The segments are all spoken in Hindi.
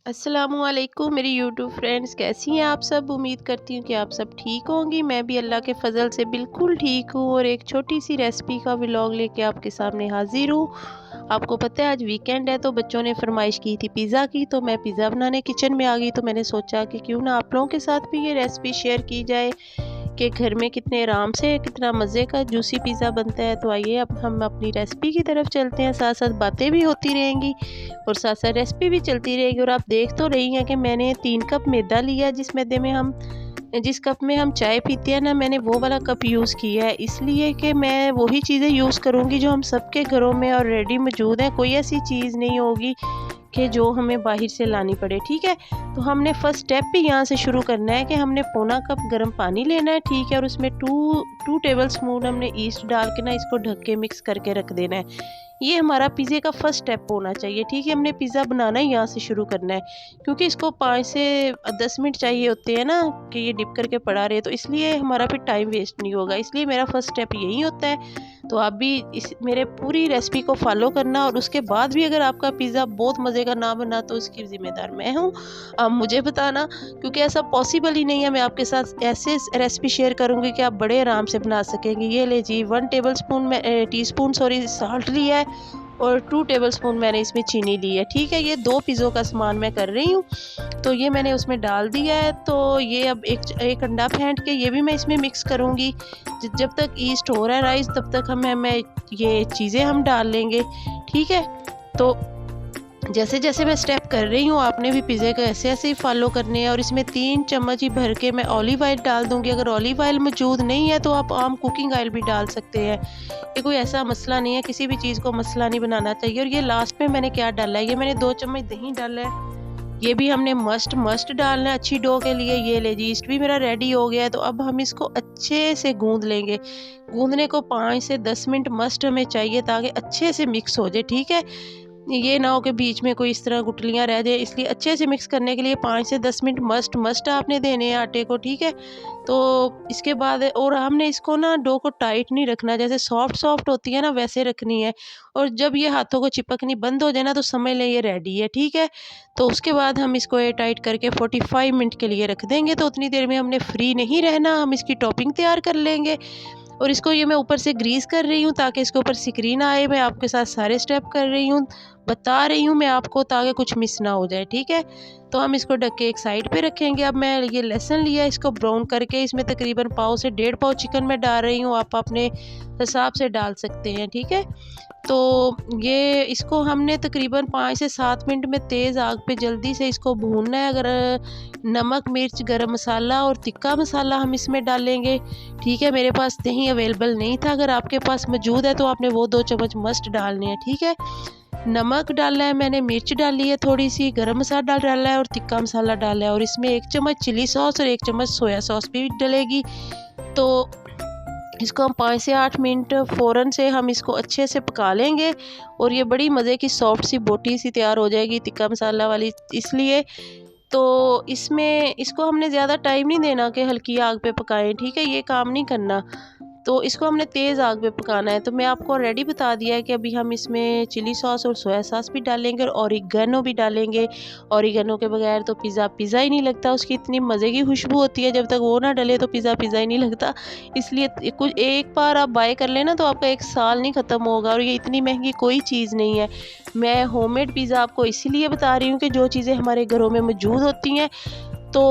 अस्सलामुअलैकुम मेरी यूट्यूब फ्रेंड्स, कैसी हैं आप सब। उम्मीद करती हूँ कि आप सब ठीक होंगी। मैं भी अल्लाह के फ़ज़ल से बिल्कुल ठीक हूँ और एक छोटी सी रेसिपी का व्लॉग लेके आपके सामने हाज़िर हूँ। आपको पता है आज वीकेंड है तो बच्चों ने फरमाइश की थी पिज़्ज़ा की, तो मैं पिज़्ज़ा बनाने किचन में आ गई। तो मैंने सोचा कि क्यों ना आप लोगों के साथ भी ये रेसिपी शेयर की जाए कि घर में कितने आराम से कितना मज़े का जूसी पिज़्ज़ा बनता है। तो आइए अब हम अपनी रेसिपी की तरफ चलते हैं, साथ साथ बातें भी होती रहेंगी और साथ साथ रेसिपी भी चलती रहेगी। और आप देख तो रही हैं कि मैंने 3 कप मैदा लिया, जिस कप में हम चाय पीते हैं ना, मैंने वो वाला कप यूज़ किया है, इसलिए कि मैं वही चीज़ें यूज़ करूँगी जो हम सबके घरों में ऑलरेडी मौजूद है। कोई ऐसी चीज़ नहीं होगी कि जो हमें बाहर से लानी पड़े, ठीक है। तो हमने फर्स्ट स्टेप भी यहाँ से शुरू करना है कि हमने पौना कप गर्म पानी लेना है, ठीक है, और उसमें टू टेबल स्पून हमने ईस्ट डाल के ना इसको ढक के मिक्स करके रख देना है। ये हमारा पिज़्ज़े का फर्स्ट स्टेप होना चाहिए, ठीक है। हमने पिज़्ज़ा बनाना ही यहाँ से शुरू करना है, क्योंकि इसको 5 से 10 मिनट चाहिए होते हैं ना कि ये डिप करके पड़ा रहे, तो इसलिए हमारा फिर टाइम वेस्ट नहीं होगा। इसलिए मेरा फर्स्ट स्टेप यही होता है। तो आप भी इस मेरे पूरी रेसिपी को फॉलो करना, और उसके बाद भी अगर आपका पिज़्ज़ा बहुत मज़े का ना बना तो उसकी ज़िम्मेदार मैं हूँ। आप मुझे बताना, क्योंकि ऐसा पॉसिबल ही नहीं है। मैं आपके साथ ऐसे रेसिपी शेयर करूँगी कि आप बड़े आराम से बना सकेंगे। ये ले जी 1 टेबल स्पून में टीस्पून सॉरी साल्ट लिया है और 2 टेबल स्पून मैंने इसमें चीनी ली है, ठीक है। ये 2 पिज़्ज़ों का सामान मैं कर रही हूँ, तो ये मैंने उसमें डाल दिया है। तो ये अब एक अंडा फेंट के ये भी मैं इसमें मिक्स करूँगी। जब तक ईस्ट हो रहा है राइस, तब तक मैं ये चीज़ें हम डाल लेंगे, ठीक है। तो जैसे जैसे मैं स्टेप कर रही हूँ, आपने भी पिज़्ज़े को ऐसे ऐसे ही फॉलो करने हैं। और इसमें 3 चम्मच ही भर के मैं ऑलिव ऑयल डाल दूँगी। अगर ऑलिव ऑयल मौजूद नहीं है तो आप आम कुकिंग ऑयल भी डाल सकते हैं। ये कोई ऐसा मसला नहीं है, किसी भी चीज़ को मसला नहीं बनाना चाहिए। और ये लास्ट में मैंने क्या डाला है, ये मैंने 2 चम्मच दही डाला है। ये भी हमने मस्ट डालना है अच्छी डो के लिए। ये ले जी ईस्ट भी मेरा रेडी हो गया है। तो अब हम इसको अच्छे से गूँध लेंगे। गूँधने को 5 से 10 मिनट मस्ट हमें चाहिए, ताकि अच्छे से मिक्स हो जाए, ठीक है। ये ना हो कि बीच में कोई इस तरह गुठलियाँ रह जाए, इसलिए अच्छे से मिक्स करने के लिए 5 से 10 मिनट मस्ट आपने देने हैं आटे को, ठीक है। तो इसके बाद और हमने इसको ना डो को टाइट नहीं रखना, जैसे सॉफ्ट होती है ना वैसे रखनी है। और जब ये हाथों को चिपकनी बंद हो जाए ना, तो समझ लें ये रेडी है, ठीक है। तो उसके बाद हम इसको एयर टाइट करके 45 मिनट के लिए रख देंगे। तो उतनी देर में हमने फ्री नहीं रहना, हम इसकी टॉपिंग तैयार कर लेंगे। और इसको ये मैं ऊपर से ग्रीस कर रही हूँ ताकि इसके ऊपर सिकरी ना आए। मैं आपके साथ सारे स्टेप कर रही हूँ, बता रही हूँ मैं आपको, ताकि कुछ मिस ना हो जाए, ठीक है। तो हम इसको ढक के एक साइड पे रखेंगे। अब मैं ये लहसुन लिया, इसको ब्राउन करके इसमें तकरीबन पाव से 1.5 पाव चिकन में डाल रही हूँ। आप अपने हिसाब से डाल सकते हैं, ठीक है। तो ये इसको हमने तकरीबन 5 से 7 मिनट में तेज़ आग पे जल्दी से इसको भूनना है। अगर नमक, मिर्च, गरम मसाला और तिक्का मसाला हम इसमें डालेंगे, ठीक है। मेरे पास दही अवेलेबल नहीं था, अगर आपके पास मौजूद है तो आपने वो 2 चम्मच मस्ट डालने हैं, ठीक है। नमक डाला है मैंने, मिर्च डाली है थोड़ी सी, गरम मसाला डाला है और तिक्का मसाला डाला है। और इसमें 1 चम्मच चिली सॉस और 1 चम्मच सोया सॉस भी डलेगी। तो इसको हम 5 से 8 मिनट फ़ौरन से हम इसको अच्छे से पका लेंगे। और ये बड़ी मज़े की सॉफ्ट सी बोटी सी तैयार हो जाएगी तिक्का मसाला वाली, इसलिए। तो इसमें इसको हमने ज़्यादा टाइम नहीं देना कि हल्की आग पे पकाएं, ठीक है, ये काम नहीं करना। तो इसको हमने तेज़ आग पे पकाना है। तो मैं आपको ऑलरेडी बता दिया है कि अभी हम इसमें चिली सॉस और सोया सॉस भी डालेंगे और ऑरिगेनो भी डालेंगे। ऑरिगेनो के बगैर तो पिज़्ज़ा ही नहीं लगता, उसकी इतनी मज़े की खुशबू होती है, जब तक वो ना डले तो पिज़्ज़ा ही नहीं लगता। इसलिए कुछ एक बार आप बाय कर लेना तो आपका 1 साल नहीं ख़त्म होगा, और ये इतनी महंगी कोई चीज़ नहीं है। मैं होममेड पिज़्ज़ा आपको इसीलिए बता रही हूँ कि जो चीज़ें हमारे घरों में मौजूद होती हैं, तो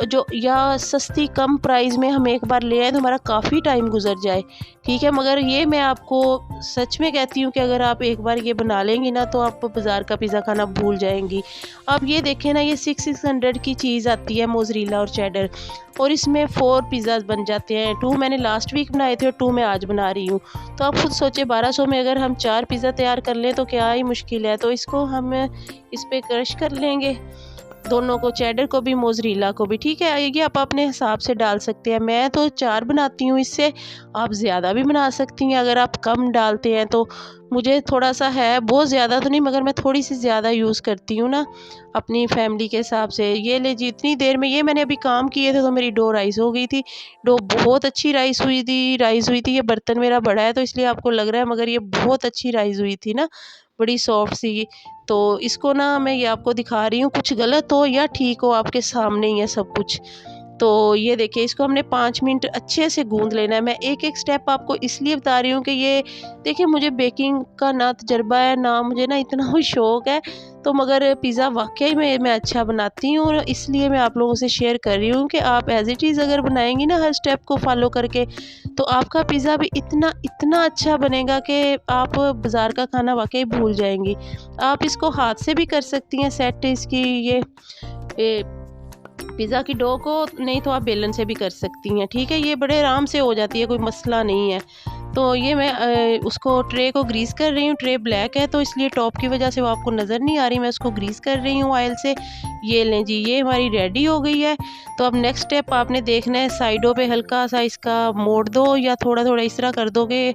जो या सस्ती कम प्राइस में हम एक बार ले आएँ तो हमारा काफ़ी टाइम गुज़र जाए, ठीक है। मगर ये मैं आपको सच में कहती हूँ कि अगर आप एक बार ये बना लेंगी ना, तो आप बाज़ार का पिज़्ज़ा खाना भूल जाएँगी। आप ये देखें ना, ये 600 की चीज़ आती है मोज़रेला और चेडर, और इसमें 4 पिज़्ज़ाज़ बन जाते हैं। 2 मैंने लास्ट वीक बनाए थे और 2 मैं आज बना रही हूँ। तो आप खुद सोचिए 1200 में अगर हम 4 पिज़्ज़ा तैयार कर लें तो क्या ही मुश्किल है। तो इसको हम इस पे क्रश कर लेंगे, दोनों को, चेडर को भी मोज़रेला को भी, ठीक है। ये आप अपने हिसाब से डाल सकते हैं। मैं तो 4 बनाती हूँ इससे, आप ज़्यादा भी बना सकती हैं अगर आप कम डालते हैं तो। मुझे थोड़ा सा है, बहुत ज़्यादा तो नहीं, मगर मैं थोड़ी सी ज़्यादा यूज़ करती हूँ ना अपनी फैमिली के हिसाब से। ये ले जी इतनी देर में, ये मैंने अभी काम किए थे तो मेरी डो राइस हो गई थी। डो बहुत अच्छी राइस हुई थी। ये बर्तन मेरा बड़ा है तो इसलिए आपको लग रहा है, मगर ये बहुत अच्छी राइस हुई थी ना, बड़ी सॉफ्ट सी। तो इसको ना मैं ये आपको दिखा रही हूँ, कुछ गलत हो या ठीक हो आपके सामने ही है सब कुछ। तो ये देखिए, इसको हमने 5 मिनट अच्छे से गूँध लेना है। मैं एक-एक स्टेप आपको इसलिए बता रही हूँ कि ये देखिए, मुझे बेकिंग का ना तजुर्बा है, ना मुझे ना इतना कोई शौक है, तो मगर पिज़्ज़ा वाक़ई में मैं अच्छा बनाती हूँ, और इसलिए मैं आप लोगों से शेयर कर रही हूँ कि आप एज़ इट इज़ अगर बनाएँगी ना हर स्टेप को फ़ॉलो करके, तो आपका पिज़्ज़ा भी इतना इतना अच्छा बनेगा कि आप बाज़ार का खाना वाक़ई भूल जाएँगी। आप इसको हाथ से भी कर सकती हैं सेट, इसकी ये पिज़्ज़ा की डो को, नहीं तो आप बेलन से भी कर सकती हैं, ठीक है? ये बड़े आराम से हो जाती है, कोई मसला नहीं है। तो ये मैं उसको ट्रे को ग्रीस कर रही हूँ। ट्रे ब्लैक है तो इसलिए टॉप की वजह से वो आपको नज़र नहीं आ रही, मैं उसको ग्रीस कर रही हूँ ऑयल से। ये लें जी, ये हमारी रेडी हो गई है। तो अब नेक्स्ट स्टेप आपने देखना है, साइडों पे हल्का-सा इसका मोड़ दो या थोड़ा-थोड़ा इस तरह कर दो कि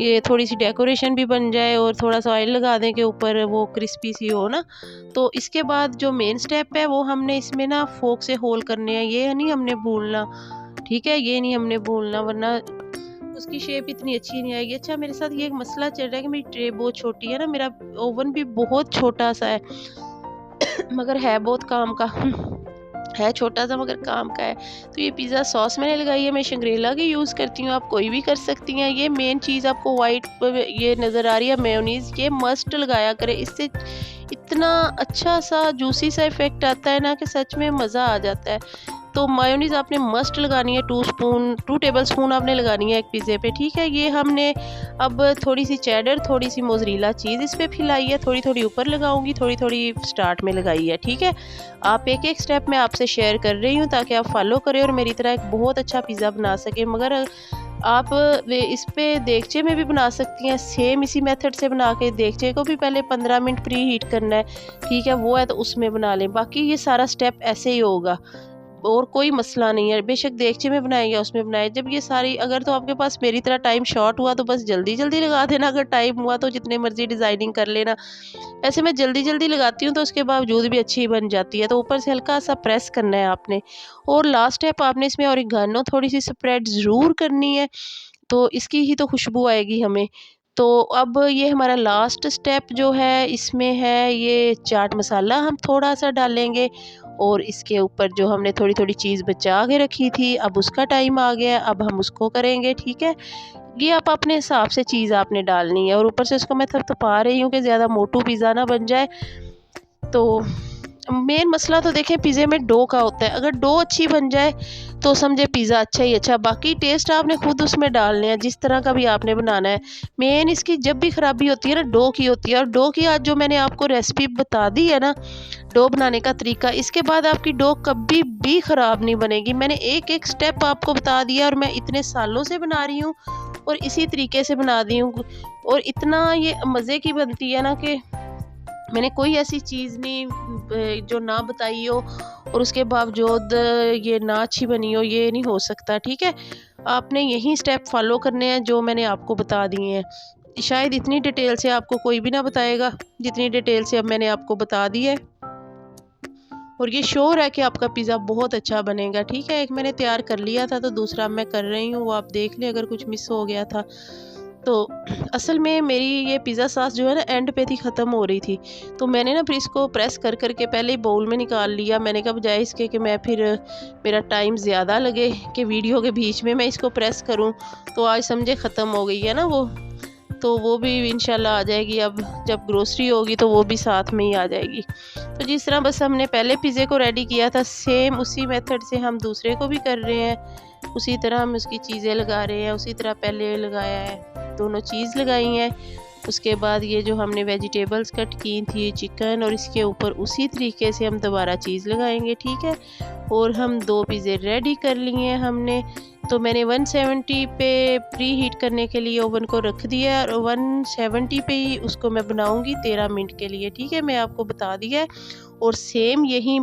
ये थोड़ी-सी डेकोरेशन भी बन जाए, और थोड़ा-सा ऑयल लगा दें कि ऊपर वो क्रिस्पी सी हो ना। तो इसके बाद जो मेन स्टेप है वो हमने इसमें ना फोक से होल करने हैं, ये नहीं हमने भूलना, ठीक है? ये नहीं हमने भूलना, वरना उसकी शेप इतनी अच्छी नहीं आएगी। अच्छा, मेरे साथ ये एक मसला चल रहा है कि मेरी ट्रे बहुत छोटी है ना, मेरा ओवन भी बहुत छोटा-सा है मगर है बहुत काम का है छोटा-सा मगर काम का है। तो ये पिज़्ज़ा सॉस मैंने लगाई है, मैं शंग्रेला की यूज़ करती हूँ, आप कोई भी कर सकती हैं। ये मेन चीज़ आपको व्हाइट ये नज़र आ रही है मेयोनीज़, ये मस्ट लगाया करें, इससे इतना अच्छा-सा जूसी सा इफ़ेक्ट आता है ना कि सच में मज़ा आ जाता है। तो मेयोनीज़ आपने मस्ट लगानी है, 2 टेबल स्पून आपने लगानी है एक पिज़्ज़े पे, ठीक है? ये हमने अब थोड़ी-सी चेडर, थोड़ी-सी मोज़रेला चीज़ इस पे फैलाई है, थोड़ी-थोड़ी ऊपर लगाऊँगी, थोड़ी-थोड़ी स्टार्ट में लगाई है, ठीक है? आप एक-एक स्टेप मैं आपसे शेयर कर रही हूँ ताकि आप फ़ॉलो करें और मेरी तरह एक बहुत अच्छा पिज़्ज़ा बना सकें। मगर आप वे इस पे देगचे में भी बना सकती हैं, सेम इसी मेथड से बना के देगचे को भी पहले 15 मिनट प्री हीट करना है, ठीक है? वो है तो उसमें बना लें, बाकी ये सारा स्टेप ऐसे ही होगा और कोई मसला नहीं है। बेशक देगचे में बनाएँ या उसमें बनाएँ, जब ये सारी अगर तो आपके पास मेरी तरह टाइम शॉर्ट हुआ तो बस जल्दी-जल्दी लगा देना, अगर टाइम हुआ तो जितने मर्ज़ी डिज़ाइनिंग कर लेना। ऐसे मैं जल्दी-जल्दी लगाती हूँ तो उसके बावजूद भी अच्छी बन जाती है, तो ऊपर से हल्का-सा प्रेस करना है आपने। और लास्ट स्टेप आपने इसमें ओरिगैनो थोड़ी-सी स्प्रेड ज़रूर करनी है, तो इसकी ही तो खुशबू आएगी हमें। तो अब ये हमारा लास्ट स्टेप जो है इसमें है, ये चाट मसाला हम थोड़ा-सा डालेंगे, और इसके ऊपर जो हमने थोड़ी-थोड़ी चीज़ बचा के रखी थी, अब उसका टाइम आ गया है, अब हम उसको करेंगे, ठीक है? ये आप अपने हिसाब से चीज़ आपने डालनी है, और ऊपर से उसको मैं थपथपा रही हूँ कि ज़्यादा मोटू पिज़्ज़ा ना बन जाए। तो मेन मसला तो देखें पिज़्ज़े में डो का होता है, अगर डो अच्छी बन जाए तो समझे पिज़्ज़ा अच्छा ही अच्छा, बाकी टेस्ट आपने खुद उसमें डालने हैं जिस तरह का भी आपने बनाना है। मेन इसकी जब भी ख़राबी होती है ना, डो की होती है, और डो की आज जो मैंने आपको रेसिपी बता दी है ना, डो बनाने का तरीका, इसके बाद आपकी डो कभी भी ख़राब नहीं बनेगी। मैंने एक-एक स्टेप आपको बता दिया, और मैं इतने सालों से बना रही हूँ और इसी तरीके से बना दी हूँ, और इतना ये मज़े की बनती है ना कि मैंने कोई ऐसी चीज़ नहीं जो ना बताई हो और उसके बावजूद ये ना अच्छी बनी हो, ये नहीं हो सकता, ठीक है? आपने यही स्टेप फ़ॉलो करने हैं जो मैंने आपको बता दिए हैं। शायद इतनी डिटेल से आपको कोई भी ना बताएगा, जितनी डिटेल से अब मैंने आपको बता दी है। और ये श्योर है कि आपका पिज़्ज़ा बहुत अच्छा बनेगा, ठीक है? एक मैंने तैयार कर लिया था, तो दूसरा मैं कर रही हूँ, वो आप देख लें अगर कुछ मिस हो गया था। तो असल में मेरी ये पिज़्ज़ा सॉस जो है ना एंड पे थी, ख़त्म हो रही थी, तो मैंने ना फिर इसको प्रेस कर के पहले ही बाउल में निकाल लिया। मैंने कहा बजाय इसके कि मैं फिर मेरा टाइम ज़्यादा लगे कि वीडियो के बीच में मैं इसको प्रेस करूँ, तो आज समझे ख़त्म हो गई है ना वो, तो वो भी इंशाल्लाह आ जाएगी। अब जब ग्रोसरी होगी तो वो भी साथ में ही आ जाएगी। तो जिस तरह बस हमने पहले पिज़्ज़े को रेडी किया था, सेम उसी मेथड से हम दूसरे को भी कर रहे हैं। उसी तरह हम उसकी चीज़ें लगा रहे हैं, उसी तरह पहले लगाया है, दोनों चीज़ लगाई हैं। उसके बाद ये जो हमने वेजिटेबल्स कट की थी, चिकन, और इसके ऊपर उसी तरीके से हम दोबारा चीज़ लगाएंगे, ठीक है? और हम 2 पिज़्ज़े रेडी कर लिए हैं हमने। तो मैंने 170 पे प्री हीट करने के लिए ओवन को रख दिया है, और 170 पे ही उसको मैं बनाऊंगी 13 मिनट के लिए, ठीक है? मैं आपको बता दिया है। और सेम यही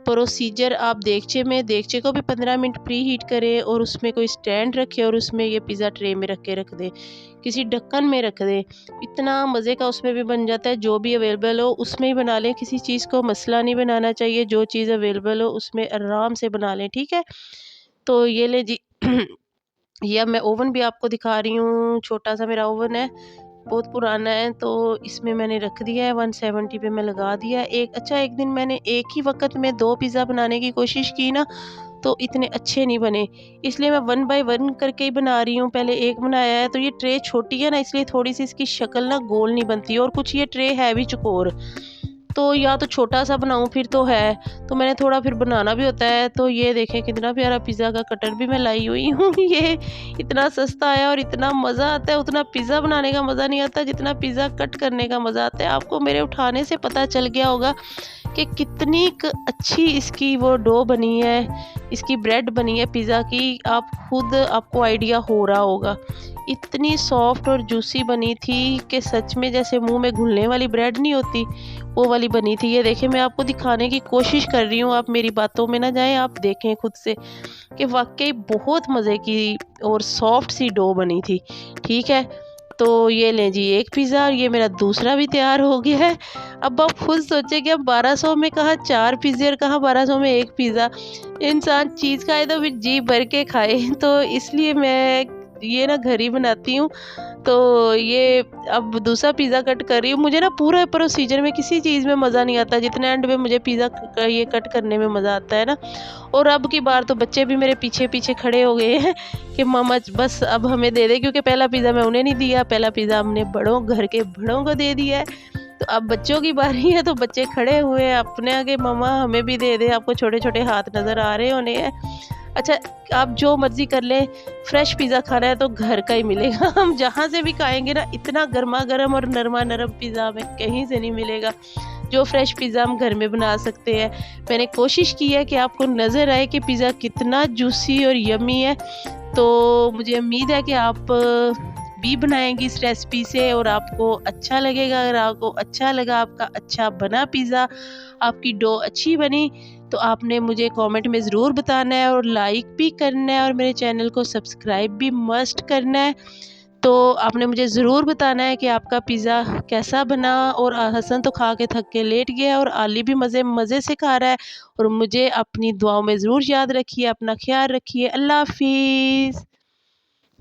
प्रोसीजर आप देगचे को भी 15 मिनट प्री हीट करें, और उसमें कोई स्टैंड रखें और उसमें ये पिज़्ज़ा ट्रे में रख दें, किसी ढक्कन में रख दें। इतना मज़े का उसमें भी बन जाता है, जो भी अवेलेबल हो उसमें ही बना लें, किसी चीज़ को मसला नहीं बनाना चाहिए, जो चीज़ अवेलेबल हो उसमें आराम से बना लें, ठीक है? तो ये ले जी ये अब मैं ओवन भी आपको दिखा रही हूँ, छोटा सा मेरा ओवन है। बहुत पुराना है, तो इसमें मैंने रख दिया है, 170 पे मैं लगा दिया। एक दिन मैंने एक ही वक़्त में 2 पिज़्ज़ा बनाने की कोशिश की ना, तो इतने अच्छे नहीं बने, इसलिए मैं 1 बाय 1 करके ही बना रही हूँ। पहले एक बनाया है, तो ये ट्रे छोटी है ना, इसलिए थोड़ी-सी इसकी शक्ल ना गोल नहीं बनती, और कुछ ये ट्रे है भी चौकोर, तो या तो छोटा-सा बनाऊँ फिर तो है, तो मैंने थोड़ा फिर बनाना भी होता है। तो ये देखें कितना प्यारा पिज़्ज़ा का कटर भी मैं लाई हुई हूँ। ये इतना सस्ता आया और इतना मज़ा आता है, उतना पिज़्ज़ा बनाने का मज़ा नहीं आता जितना पिज़्ज़ा कट करने का मज़ा आता है। आपको मेरे उठाने से पता चल गया होगा कि कितनी अच्छी इसकी वो डो बनी है, इसकी ब्रेड बनी है पिज़्ज़ा की, आप खुद आपको आइडिया हो रहा होगा। इतनी सॉफ्ट और जूसी बनी थी कि सच में जैसे मुँह में घुलने वाली ब्रेड नहीं होती, वो वाली बनी थी। ये देखिए मैं आपको दिखाने की कोशिश कर रही हूँ, आप मेरी बातों में ना जाएँ, आप देखें खुद से कि वाक़ई बहुत मज़े की और सॉफ्ट सी डो बनी थी, ठीक है? तो ये लें जी एक पिज़्ज़ा, और ये मेरा दूसरा भी तैयार हो गया है। अब आप खुद सोचें कि अब 1200 में कहाँ 4 पिज़्ज़े और कहाँ 1200 में 1 पिज़्ज़ा। इंसान चीज़ खाए तो फिर जी भर के खाए। तो इसलिए मैं ये ना घर ही बनाती हूँ। तो ये अब दूसरा पिज़्ज़ा कट कर रही हूँ। मुझे ना पूरा प्रोसीजर में किसी चीज़ में मज़ा नहीं आता जितना एंड में मुझे पिज़्ज़ा ये कट करने में मज़ा आता है ना। और अब की बार तो बच्चे भी मेरे पीछे-पीछे खड़े हो गए हैं कि मम्मा बस अब हमें दे दे, क्योंकि पहला पिज़्ज़ा मैं उन्हें नहीं दिया, पहला पिज़्ज़ा हमने घर के बड़ों को दे दिया है। तो अब बच्चों की बारी है, तो बच्चे खड़े हुए हैं अपने आगे, मम्मा हमें भी दे दे, आपको छोटे-छोटे हाथ नज़र आ रहे होने हैं। अच्छा, आप जो मर्ज़ी कर लें, फ्रेश पिज़्ज़ा खाना है तो घर का ही मिलेगा। हम जहाँ से भी खाएँगे ना, इतना गरमा-गरम और नरमा-नरम पिज़्ज़ा हमें कहीं से नहीं मिलेगा, जो फ्रेश पिज़्ज़ा हम घर में बना सकते हैं। मैंने कोशिश की है कि आपको नज़र आए कि पिज़्ज़ा कितना जूसी और यम्मी है। तो मुझे उम्मीद है कि आप भी बनाएँगी इस रेसिपी से और आपको अच्छा लगेगा। अगर आपको अच्छा लगा, आपका अच्छा बना पिज़्ज़ा, आपकी डो अच्छी बनी, तो आपने मुझे कमेंट में ज़रूर बताना है और लाइक भी करना है और मेरे चैनल को सब्सक्राइब भी मस्ट करना है। तो आपने मुझे ज़रूर बताना है कि आपका पिज़्ज़ा कैसा बना। और हसन तो खा के थक के लेट गया और आली भी मज़े मज़े से खा रहा है। और मुझे अपनी दुआओं में ज़रूर याद रखिए, अपना ख़्याल रखिए। अल्लाह हाफ़िज़।